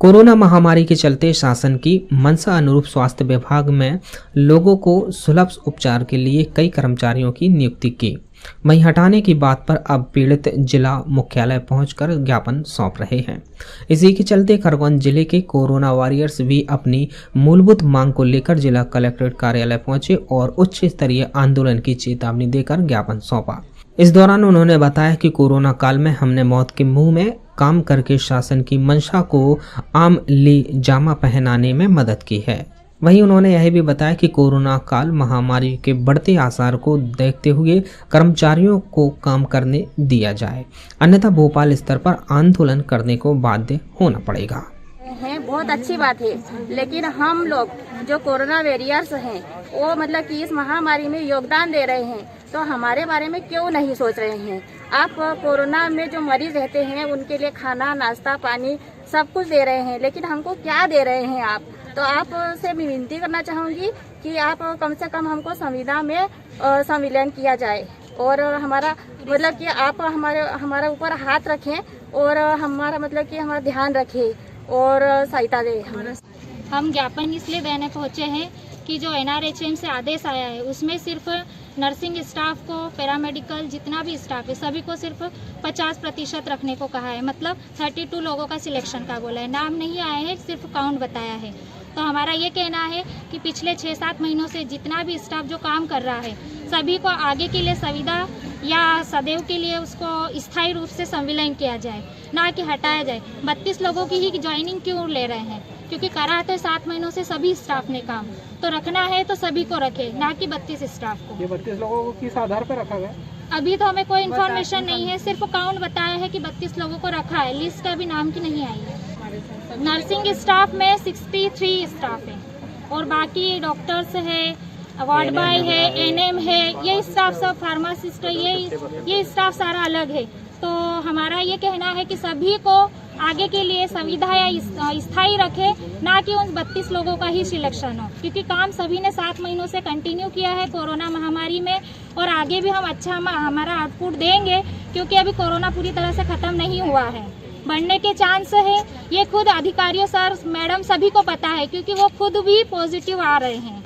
Corona महामारी के चलते शासन की मंशा अनुरूप स्वास्थ्य विभाग में लोगों को सुलभ उपचार के लिए कई कर्मचारियों की नियुक्ति की। वहीं हटाने की बात पर अब पीड़ित जिला मुख्यालय पहुंचकर ज्ञापन सौंप रहे हैं। इसी के चलते खरगोन जिले के कोरोना वॉरियर्स भी अपनी मूलभूत मांग को लेकर जिला कलेक्ट्रेट कार्यालय पहुंचे और उच्च स्तरीय आंदोलन की चेतावनी देकर ज्ञापन सौंपा। इस दौरान उन्होंने बताया कि कोरोना काल में हमने मौत के मुंह में काम करके शासन की मंशा को आम ली जामा पहनाने में मदद की है। वहीं उन्होंने यह भी बताया कि कोरोना काल महामारी के बढ़ते आसार को देखते हुए कर्मचारियों को काम करने दिया जाए, अन्यथा भोपाल स्तर पर आंदोलन करने को बाध्य होना पड़ेगा। बहुत अच्छी बात है, लेकिन हम लोग जो कोरोना वॉरियर्स हैं वो मतलब कि इस महामारी में योगदान दे रहे हैं, तो हमारे बारे में क्यों नहीं सोच रहे हैं। आप कोरोना में जो मरीज रहते हैं उनके लिए खाना, नाश्ता, पानी सब कुछ दे रहे हैं, लेकिन हमको क्या दे रहे हैं आप। तो आप से मैं विनती करना चाहूँगी कि आप कम से कम हमको संविदा में संविलियन किया जाए और हमारा मतलब कि आप हमारे ऊपर हाथ रखें और हमारा मतलब कि हमारा ध्यान रखें और सहायता दें। हम ज्ञापन इसलिए देने पहुँचे हैं कि जो NRHM से आदेश आया है उसमें सिर्फ नर्सिंग स्टाफ को, पैरामेडिकल जितना भी स्टाफ है सभी को सिर्फ 50% रखने को कहा है। मतलब 32 लोगों का सिलेक्शन का बोला है, नाम नहीं आए हैं, सिर्फ काउंट बताया है। तो हमारा ये कहना है कि पिछले 6-7 महीनों से जितना भी स्टाफ जो काम कर रहा है सभी को आगे के लिए संविदा या सदैव के लिए उसको स्थायी रूप से संविलियन किया जाए, ना कि हटाया जाए। 32 लोगों की ही ज्वाइनिंग क्यों ले रहे हैं, क्योंकि करा तो 7 महीनों से सभी स्टाफ ने काम, तो रखना है तो सभी को रखे, ना कि 32 स्टाफ को। ये 32 लोगों को किस आधार पर रखा गया? अभी तो हमें कोई इन्फॉर्मेशन नहीं है, सिर्फ काउंट बताया है कि 32 लोगों को रखा है, लिस्ट अभी नाम की नहीं आई है। नर्सिंग स्टाफ में 63 स्टाफ है और बाकी डॉक्टर्स है, वार्ड बॉय है, NM है, ये स्टाफ सब फार्मासिस्ट है, ये स्टाफ सारा अलग है। तो हमारा ये कहना है कि सभी को आगे के लिए संविदा या स्थायी रखे, ना कि उन 32 लोगों का ही सिलेक्शन हो, क्योंकि काम सभी ने 7 महीनों से कंटिन्यू किया है कोरोना महामारी में और आगे भी हम अच्छा हमारा आउटपुट देंगे, क्योंकि अभी कोरोना पूरी तरह से खत्म नहीं हुआ है, बढ़ने के चांस है। ये खुद अधिकारियों सर मैडम सभी को पता है, क्योंकि वो खुद भी पॉजिटिव आ रहे हैं।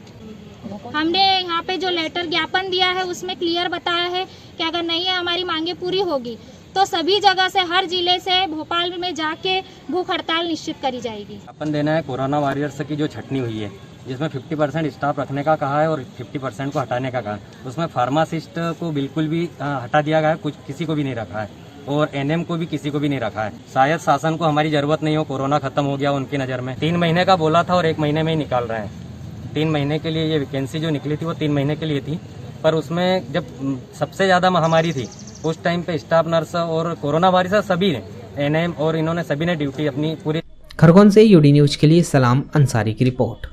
हमने यहाँ पे जो लेटर ज्ञापन दिया है उसमें क्लियर बताया है कि अगर नहीं है हमारी मांगे पूरी होगी तो सभी जगह से, हर जिले से भोपाल में जाके भूख हड़ताल निश्चित करी जाएगी। ज्ञापन देना है कोरोना वॉरियर्स की जो छटनी हुई है, जिसमें 50% स्टाफ रखने का कहा है और 50% को हटाने का कहा है। उसमें फार्मासिस्ट को बिल्कुल भी हटा दिया गया है, कुछ किसी को भी नहीं रखा है और NM को भी किसी को भी नहीं रखा है। शायद शासन को हमारी जरूरत नहीं हो, कोरोना खत्म हो गया उनकी नज़र में। 3 महीने का बोला था और 1 महीने में ही निकाल रहे हैं। 3 महीने के लिए ये वैकेंसी जो निकली थी वो 3 महीने के लिए थी, पर उसमें जब सबसे ज़्यादा महामारी थी उस टाइम पे स्टाफ नर्स और कोरोना वारियर्स सभी ने, NM और इन्होंने सभी ने ड्यूटी अपनी पूरी। खरगोन से UD न्यूज के लिए सलाम अंसारी की रिपोर्ट।